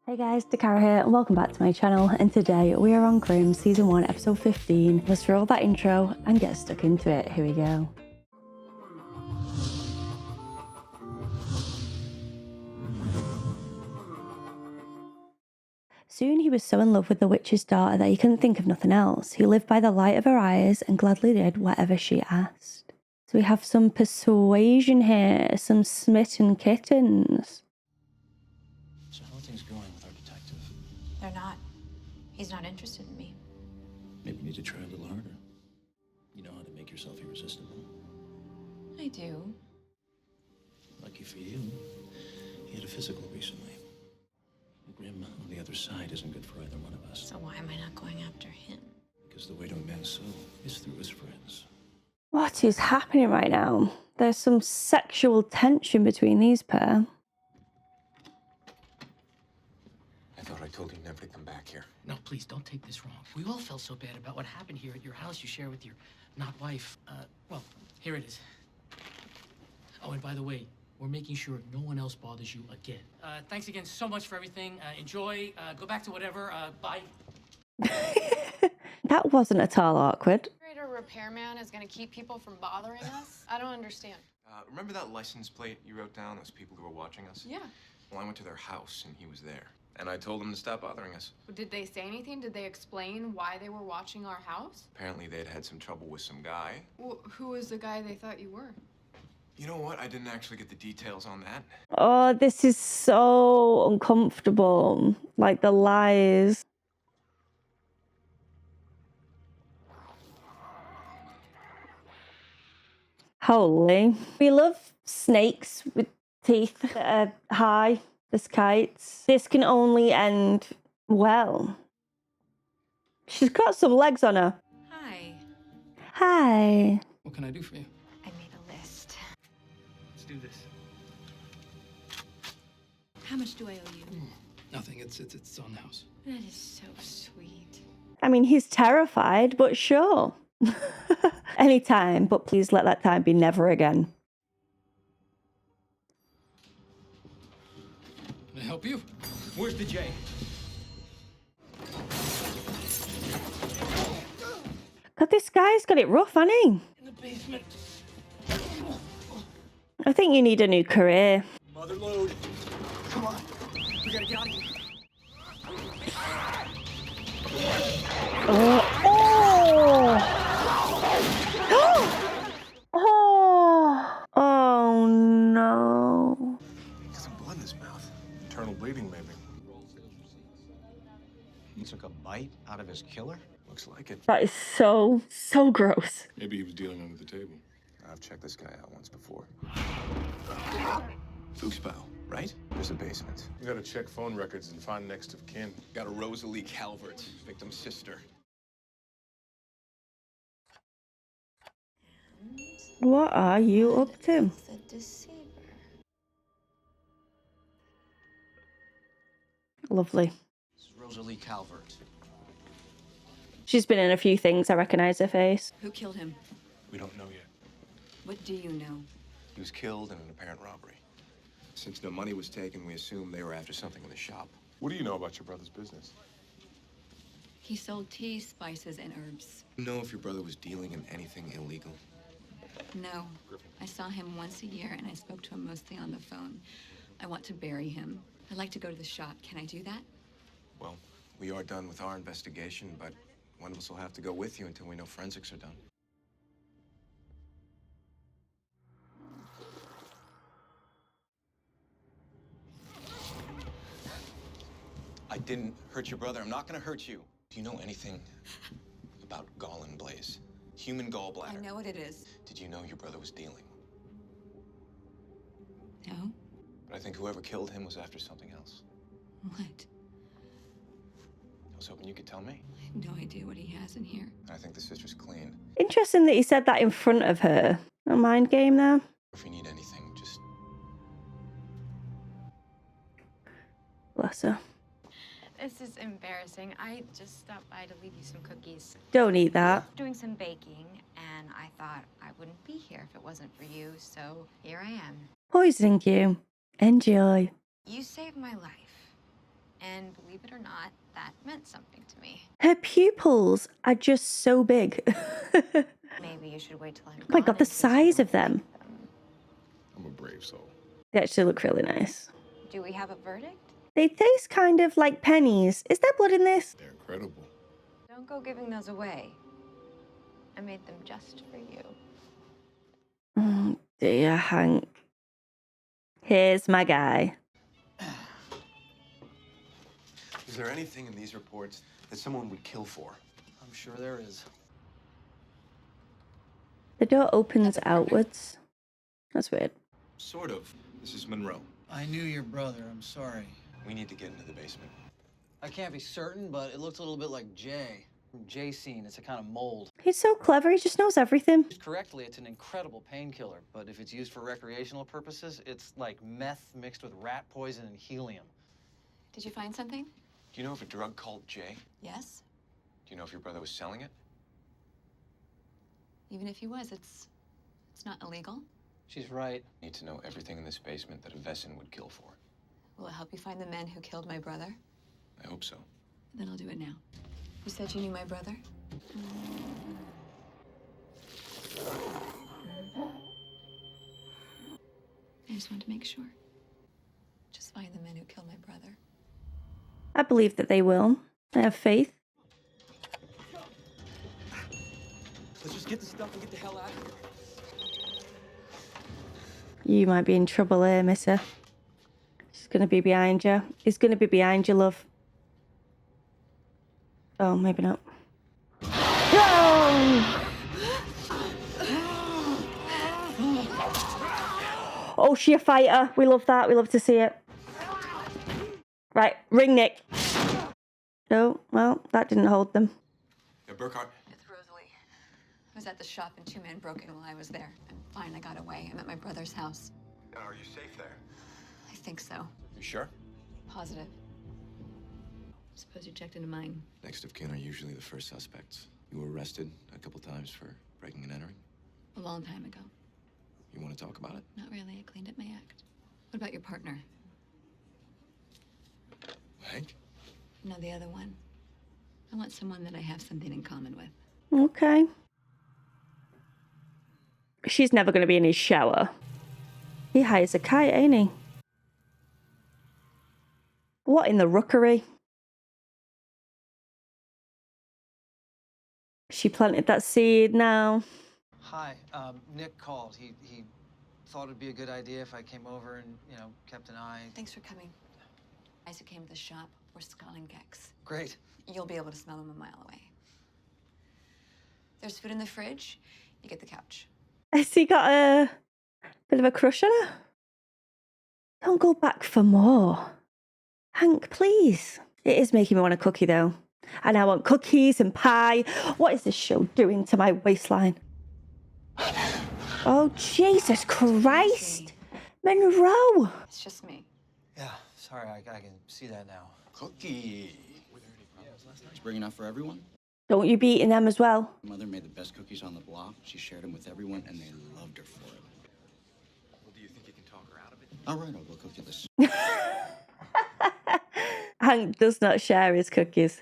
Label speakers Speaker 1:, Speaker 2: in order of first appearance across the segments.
Speaker 1: Hey guys, Dakara here and welcome back to my channel, and today we are on Grimm Season 1 Episode 15. Let's roll that intro and get stuck into it. Here we go. Soon he was so in love with the witch's daughter that he couldn't think of nothing else. He lived by the light of her eyes and gladly did whatever she asked. So we have some persuasion here, some smitten kittens.
Speaker 2: So how are things going with our detective?
Speaker 3: They're not. He's not interested in me.
Speaker 2: Maybe you need to try a little harder. You know how to make yourself irresistible.
Speaker 3: I do.
Speaker 2: Lucky for you, he had a physical recently. Grimm on the other side isn't good for either one of us.
Speaker 3: So why am I not going after him?
Speaker 2: Because the way to a man's soul is through his friends.
Speaker 1: What is happening right now? There's some sexual tension between these pair.
Speaker 4: I thought I told you never to come back here.
Speaker 5: No, please, don't take this wrong. We all felt so bad about what happened here at your house you share with your not-wife. Well, here it is. Oh, and by the way, we're making sure no one else bothers you again. Thanks again so much for everything. Enjoy. Go back to whatever. Bye.
Speaker 1: That wasn't at all awkward.
Speaker 6: Repairman is going to keep people from bothering us? I don't understand.
Speaker 4: Remember that license plate you wrote down, those people who were watching us?
Speaker 6: Yeah.
Speaker 4: Well, I went to their house and he was there. And I told him to stop bothering us.
Speaker 6: Did they say anything? Did they explain why they were watching our house?
Speaker 4: Apparently they'd had some trouble with some guy.
Speaker 6: Well, who was the guy they thought you were?
Speaker 4: You know what? I didn't actually get the details on that.
Speaker 1: Oh, this is so uncomfortable. Like the lies. Holy. We love snakes with teeth that are high as kites. This can only end well. She's got some legs on her.
Speaker 3: Hi.
Speaker 1: Hi.
Speaker 5: What can I do for you?
Speaker 3: I made a list.
Speaker 5: Let's do this.
Speaker 3: How much do I owe you?
Speaker 5: Nothing. It's on the house.
Speaker 3: That is so sweet.
Speaker 1: I mean, he's terrified, but sure. Anytime, but please let that time be never again.
Speaker 5: Can I help you?
Speaker 4: Where's the J?
Speaker 1: God, this guy's got it rough, hasn't he?
Speaker 5: In the basement.
Speaker 1: I think you need a new career.
Speaker 2: Mother load. Come on. We gotta get out of here.
Speaker 1: Oh no.
Speaker 4: Got some blood in his mouth. Internal bleeding, maybe.
Speaker 7: He took a bite out of his killer?
Speaker 4: Looks like it.
Speaker 1: That is so gross.
Speaker 8: Maybe he was dealing under the table.
Speaker 4: I've checked this guy out once before. Fuchsbau, right? There's a basement.
Speaker 8: You gotta check phone records and find next of kin.
Speaker 4: Got a Rosalie Calvert, victim's sister.
Speaker 1: What are you up to?
Speaker 3: The deceiver.
Speaker 1: Lovely.
Speaker 7: This is Rosalie Calvert.
Speaker 1: She's been in a few things. I recognize her face.
Speaker 3: Who killed him?
Speaker 8: We don't know yet.
Speaker 3: What do you know?
Speaker 4: He was killed in an apparent robbery. Since no money was taken, we assumed they were after something in the shop.
Speaker 8: What do you know about your brother's business?
Speaker 3: He sold tea, spices, and herbs.
Speaker 4: You know if your brother was dealing in anything illegal?
Speaker 3: No. I saw him once a year, and I spoke to him mostly on the phone. I want to bury him. I'd like to go to the shop. Can I do that?
Speaker 4: Well, we are done with our investigation, but one of us will have to go with you until we know forensics are done. I didn't hurt your brother. I'm not gonna hurt you. Do you know anything about gall and blaze? Human gallbladder.
Speaker 3: I know what it is.
Speaker 4: Did you know your brother was dealing?
Speaker 3: No?
Speaker 4: But I think whoever killed him was after something else.
Speaker 3: What?
Speaker 4: I was hoping you could tell me.
Speaker 3: I have no idea what he has in here.
Speaker 4: I think the sister's clean.
Speaker 1: Interesting that he said that in front of her. A mind game there.
Speaker 4: If you need anything, just...
Speaker 1: Bless her.
Speaker 6: This is embarrassing. I just stopped by to leave you some cookies.
Speaker 1: Don't eat that.
Speaker 3: Doing some baking, and I thought I wouldn't be here if it wasn't for you, so here I am.
Speaker 1: Poisoning you. Enjoy.
Speaker 3: You saved my life.
Speaker 6: And believe it or not, that meant something to me.
Speaker 1: Her pupils are just so big.
Speaker 6: Maybe you should wait till I'm
Speaker 1: Oh my
Speaker 6: gone
Speaker 1: god, the
Speaker 6: in case you
Speaker 1: size
Speaker 6: don't
Speaker 1: of them.
Speaker 6: like them.
Speaker 8: I'm a brave soul.
Speaker 1: They actually look really nice.
Speaker 6: Do we have a verdict?
Speaker 1: They taste kind of like pennies. Is there blood in this?
Speaker 8: They're incredible.
Speaker 6: Don't go giving those away. I made them just for you.
Speaker 1: Oh dear, Hank. Here's my guy.
Speaker 4: Is there anything in these reports that someone would kill for?
Speaker 7: I'm sure there is.
Speaker 1: The door opens outwards. That's weird.
Speaker 4: Sort of. This is Monroe.
Speaker 7: I knew your brother. I'm sorry.
Speaker 4: We need to get into the basement.
Speaker 7: I can't be certain, but it looked a little bit like Jay. Jay scene. It's a kind of mold.
Speaker 1: He's so clever, he just knows everything.
Speaker 7: Used correctly, it's an incredible painkiller. But if it's used for recreational purposes, it's like meth mixed with rat poison and helium.
Speaker 3: Did you find something?
Speaker 4: Do you know of a drug called Jay?
Speaker 3: Yes.
Speaker 4: Do you know if your brother was selling it?
Speaker 3: Even if he was, it's not illegal.
Speaker 7: She's right.
Speaker 4: Need to know everything in this basement that a Vessin would kill for.
Speaker 3: Will it help you find the men who killed my brother?
Speaker 4: I hope so.
Speaker 3: Then I'll do it now. You said you knew my brother? I just wanted to make sure. Just find the men who killed my brother.
Speaker 1: I believe that they will. I have faith.
Speaker 4: Let's just get the stuff and get the hell out of here.
Speaker 1: You might be in trouble here, mister. She's gonna be behind you. He's gonna be behind you, love. Oh, maybe not. No! Oh, she a fighter. We love that. We love to see it. Right, ring Nick. Oh, well, that didn't hold them.
Speaker 4: Yeah, Burkhart.
Speaker 3: It's Rosalie. I was at the shop and 2 men broke in while I was there. I'm fine, I got away. I'm at my brother's house.
Speaker 4: Are you safe there?
Speaker 3: I think so.
Speaker 4: You sure?
Speaker 3: Positive. Suppose you checked into mine.
Speaker 2: Next of kin are usually the first suspects. You were arrested a couple times for breaking and entering.
Speaker 3: A long time ago.
Speaker 2: You want to talk about it?
Speaker 3: Not really, I cleaned up my act. What about your partner?
Speaker 2: Hank?
Speaker 3: No, the other one. I want someone that I have something in common with.
Speaker 1: Okay. She's never going to be in his shower. He hires a kite, ain't he? What in the rookery? She planted that seed now.
Speaker 7: Hi, Nick called. He thought it'd be a good idea if I came over and, you know, kept an eye.
Speaker 3: Thanks for coming. Guys who came to the shop were Scotland gex.
Speaker 7: Great.
Speaker 3: You'll be able to smell them a mile away. There's food in the fridge. You get the couch.
Speaker 1: Has he got a bit of a crush on her? Don't go back for more. Hank, please. It is making me want a cookie, though. And I want cookies and pie. What is this show doing to my waistline? Oh, Jesus Christ. Monroe.
Speaker 3: It's just me.
Speaker 7: Yeah, sorry, I can see that now.
Speaker 4: Cookie.
Speaker 9: It's big enough for everyone.
Speaker 1: Don't you be eating them as well.
Speaker 9: Mother made the best cookies on the block. She shared them with everyone, and they loved her for it.
Speaker 4: Well, do you think you can talk her out of it?
Speaker 9: All right, I'll go cook you this.
Speaker 1: Hank does not share his cookies.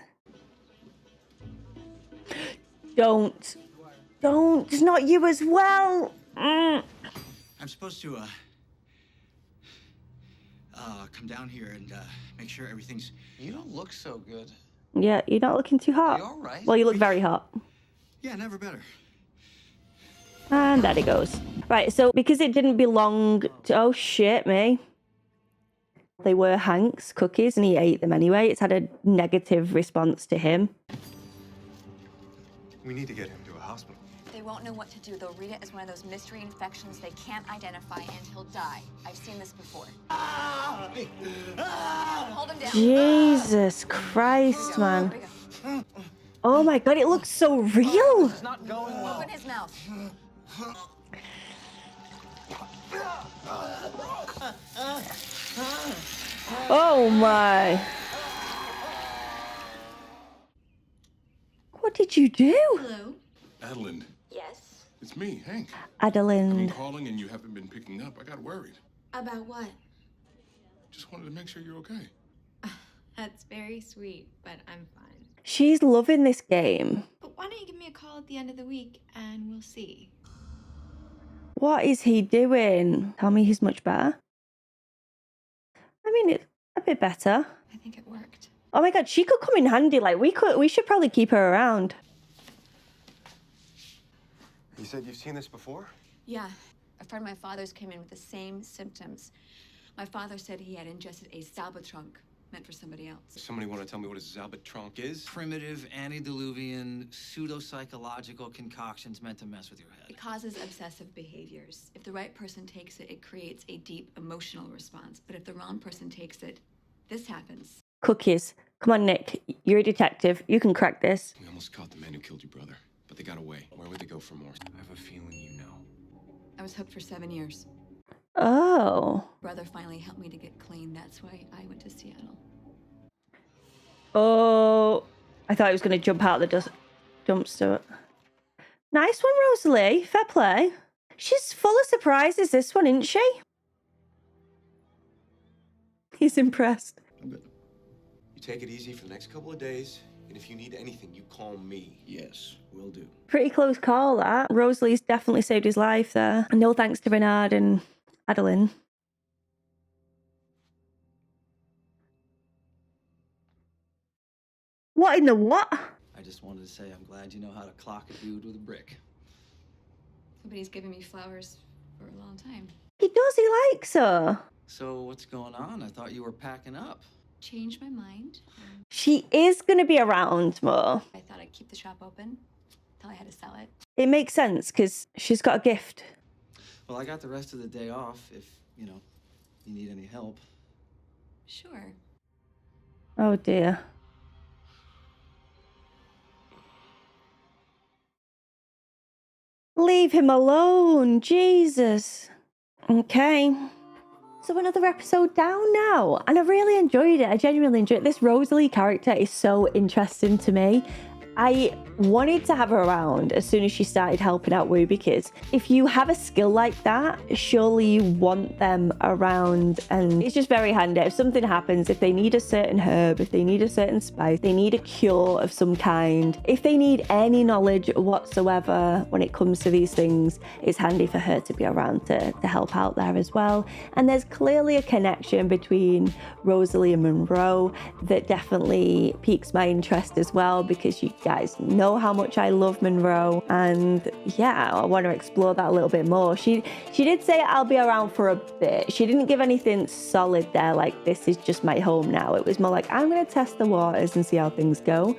Speaker 1: Don't. It's not you as well.
Speaker 9: I'm supposed to, come down here and, make sure everything's...
Speaker 7: You don't look so good.
Speaker 1: Yeah, you're not looking too hot.
Speaker 7: You all right?
Speaker 1: Well, you look very hot.
Speaker 9: Yeah, never better.
Speaker 1: And there he goes. Right, so because it didn't belong to... Oh, shit, me. They were Hank's cookies and he ate them anyway. It's had a negative response to him.
Speaker 4: We need to get him to a hospital.
Speaker 3: They won't know what to do. They'll read it as one of those mystery infections they can't identify and he'll die. I've seen this before. Hold him down.
Speaker 1: Jesus Christ, man.
Speaker 3: Here we go.
Speaker 1: Oh my God, it looks so real.
Speaker 7: It's not going well.
Speaker 3: Open his mouth.
Speaker 1: Oh my. What did you do?
Speaker 3: Hello?
Speaker 8: Adeline,
Speaker 3: Yes?
Speaker 8: it's me, Hank. I've been
Speaker 1: Adeline.
Speaker 8: calling and you haven't been picking up. I got worried.
Speaker 3: About what?
Speaker 8: Just wanted to make sure you're okay.
Speaker 6: That's very sweet, but I'm fine.
Speaker 1: She's loving this game.
Speaker 6: But why don't you give me a call at the end of the week and we'll see.
Speaker 1: What is he doing? Tell me he's much better. I mean, it's a bit better.
Speaker 3: I think it worked.
Speaker 1: Oh my God, she could come in handy. Like, we should probably keep her around.
Speaker 4: You said you've seen this before?
Speaker 3: Yeah. A friend of my father's came in with the same symptoms. My father said he had ingested a Zalbatronk meant for somebody else.
Speaker 4: Somebody want to tell me what a Zalbatronk is?
Speaker 7: Primitive, antediluvian, pseudo-psychological concoctions meant to mess with your head.
Speaker 3: It causes obsessive behaviors. If the right person takes it, it creates a deep emotional response. But if the wrong person takes it, this happens.
Speaker 1: Cookies. Come on, Nick. You're a detective. You can crack this.
Speaker 4: We almost caught the man who killed your brother, but they got away. Where would they go for more? I have a feeling you know.
Speaker 3: I was hooked for 7 years.
Speaker 1: Oh.
Speaker 3: Brother finally helped me to get clean. That's why I went to Seattle.
Speaker 1: Oh. I thought he was going to jump out the dumpster. Nice one, Rosalie. Fair play. She's full of surprises, this one, isn't she? He's impressed.
Speaker 4: You take it easy for the next couple of days, and if you need anything, you call me.
Speaker 9: Yes, will do.
Speaker 1: Pretty close call, that. Rosalie's definitely saved his life there. No thanks to Bernard and Adeline. What in the what?
Speaker 7: I just wanted to say I'm glad you know how to clock a dude with a brick.
Speaker 3: Somebody's given me flowers for a long time.
Speaker 1: He does, he likes her.
Speaker 7: So what's going on? I thought you were packing up.
Speaker 3: Changed my mind.
Speaker 1: She is going to be around more.
Speaker 3: I thought I'd keep the shop open until I had to sell it.
Speaker 1: It makes sense because she's got a gift.
Speaker 7: Well, I got the rest of the day off if, you need any help.
Speaker 3: Sure.
Speaker 1: Oh dear. Leave him alone, Jesus. Okay. So another episode down now, and I really enjoyed it. I genuinely enjoyed it. This Rosalie character is so interesting to me. I wanted to have her around as soon as she started helping out Wu, because if you have a skill like that, surely you want them around, and it's just very handy. If something happens, if they need a certain herb, if they need a certain spice, they need a cure of some kind, if they need any knowledge whatsoever when it comes to these things, it's handy for her to be around to help out there as well. And there's clearly a connection between Rosalie and Monroe that definitely piques my interest as well, because you guys know how much I love Monroe, and yeah, I want to explore that a little bit more. She did say I'll be around for a bit. She didn't give anything solid there, like this is just my home now. It was more like I'm going to test the waters and see how things go.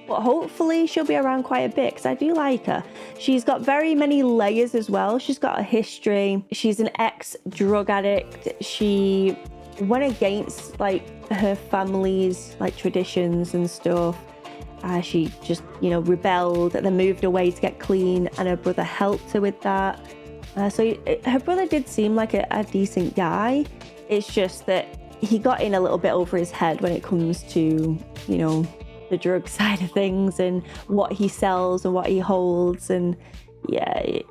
Speaker 1: But hopefully she'll be around quite a bit because I do like her. She's got very many layers as well. She's got a history. She's an ex-drug addict. She went against like her family's like traditions and stuff. She just, rebelled and then moved away to get clean, and her brother helped her with that. Her brother did seem like a decent guy. It's just that he got in a little bit over his head when it comes to, the drug side of things and what he sells and what he holds. And yeah,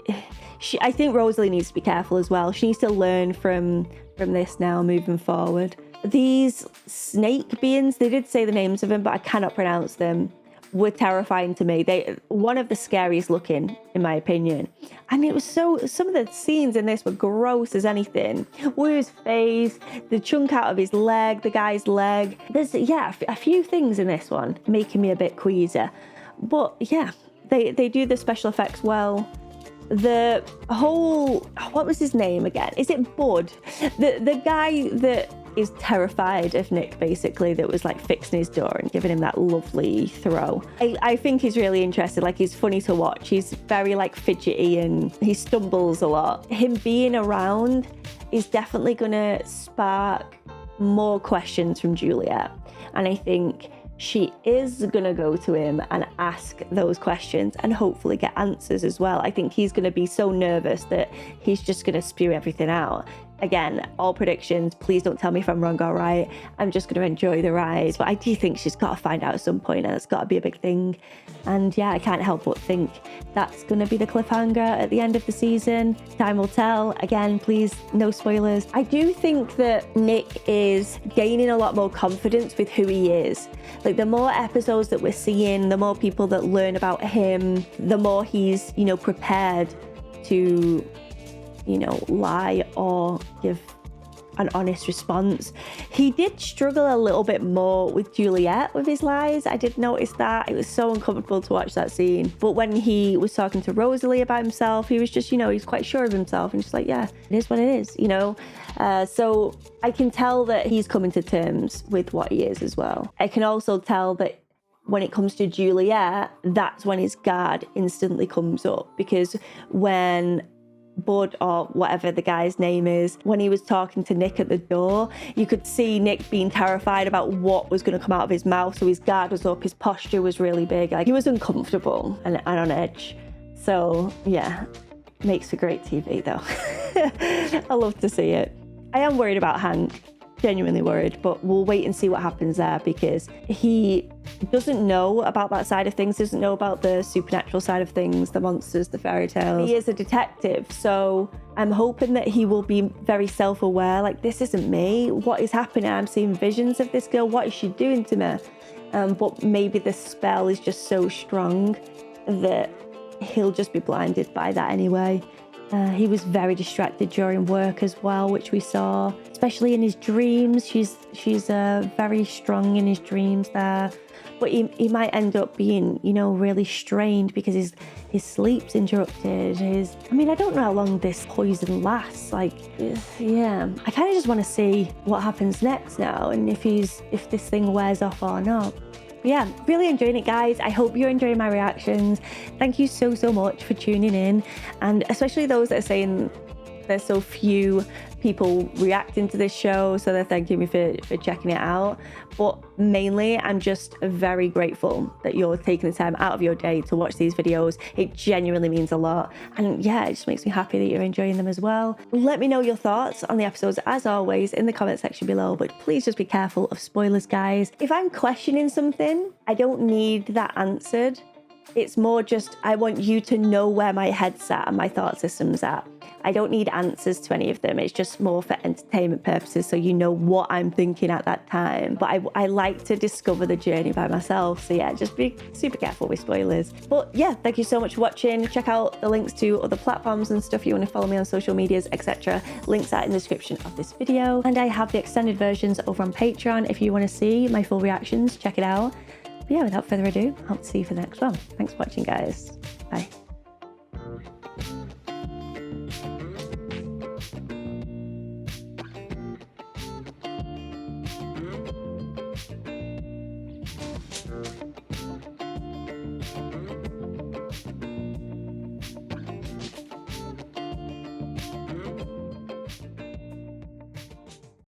Speaker 1: I think Rosalie needs to be careful as well. She needs to learn from this now moving forward. These snake beings, they did say the names of them, but I cannot pronounce them, were terrifying to me. One of the scariest looking, in my opinion. And it was some of the scenes in this were gross as anything. Wu's face, the chunk out of his leg, the guy's leg. There's, a few things in this one making me a bit queasy. But yeah, they do the special effects well. The whole, what was his name again? Is it Bud? The guy that is terrified of Nick, basically, that was like fixing his door and giving him that lovely throw. I think he's really interesting. Like, he's funny to watch. He's very like fidgety and he stumbles a lot. Him being around is definitely gonna spark more questions from Juliet. And I think she is gonna go to him and ask those questions and hopefully get answers as well. I think he's gonna be so nervous that he's just gonna spew everything out. again, all predictions. Please don't tell me if I'm wrong or right. I'm just going to enjoy the ride. But I do think she's got to find out at some point, and it's got to be a big thing. And yeah, I can't help but think that's going to be the cliffhanger at the end of the season. Time will tell. Again, please, no spoilers. I do think that Nick is gaining a lot more confidence with who he is. Like, the more episodes that we're seeing, the more people that learn about him, the more he's, you know, prepared to, you know, lie or give an honest response. He did struggle a little bit more with Juliet with his lies. I did notice that. It was so uncomfortable to watch that scene. But when he was talking to Rosalie about himself, he was just, you know, he's quite sure of himself and just like, yeah, it is what it is, you know. So I can tell that he's coming to terms with what he is as well. I can also tell that when it comes to Juliet, that's when his guard instantly comes up, because when Bud, or whatever the guy's name is, when he was talking to Nick at the door, you could see Nick being terrified about what was going to come out of his mouth. So his guard was up, his posture was really big, like he was uncomfortable and on edge. So yeah, makes for great TV though. I love to see it. I am worried about Hank, genuinely worried, but we'll wait and see what happens there, because he doesn't know about that side of things, doesn't know about the supernatural side of things, the monsters, the fairy tales. He is a detective, so I'm hoping that he will be very self-aware, like, this isn't me, what is happening? I'm seeing visions of this girl, what is she doing to me? But maybe the spell is just so strong that he'll just be blinded by that anyway. He was very distracted during work as well, which we saw, especially in his dreams. She's very strong in his dreams there. But he might end up being, you know, really strained because his sleep's interrupted. I mean, I don't know how long this poison lasts. Like, yeah, I kind of just want to see what happens next now, and if this thing wears off or not. But yeah, really enjoying it, guys. I hope you're enjoying my reactions. Thank you so much for tuning in, and especially those that are saying there's so few people reacting to this show, so they're thanking me for checking it out. But mainly, I'm just very grateful that you're taking the time out of your day to watch these videos. It genuinely means a lot, and yeah, it just makes me happy that you're enjoying them as well. Let me know your thoughts on the episodes, as always, in the comment section below, but please just be careful of spoilers, guys. If I'm questioning something, I don't need that answered. It's more just, I want you to know where my head's at and my thought system's at. I don't need answers to any of them. It's just more for entertainment purposes, so you know what I'm thinking at that time. But I like to discover the journey by myself. So yeah, just be super careful with spoilers. But yeah, thank you so much for watching. Check out the links to other platforms and stuff. You want to follow me on social medias, etc. Links are in the description of this video. And I have the extended versions over on Patreon. If you want to see my full reactions, check it out. But yeah, without further ado, I'll see you for the next one. Thanks for watching, guys. Bye.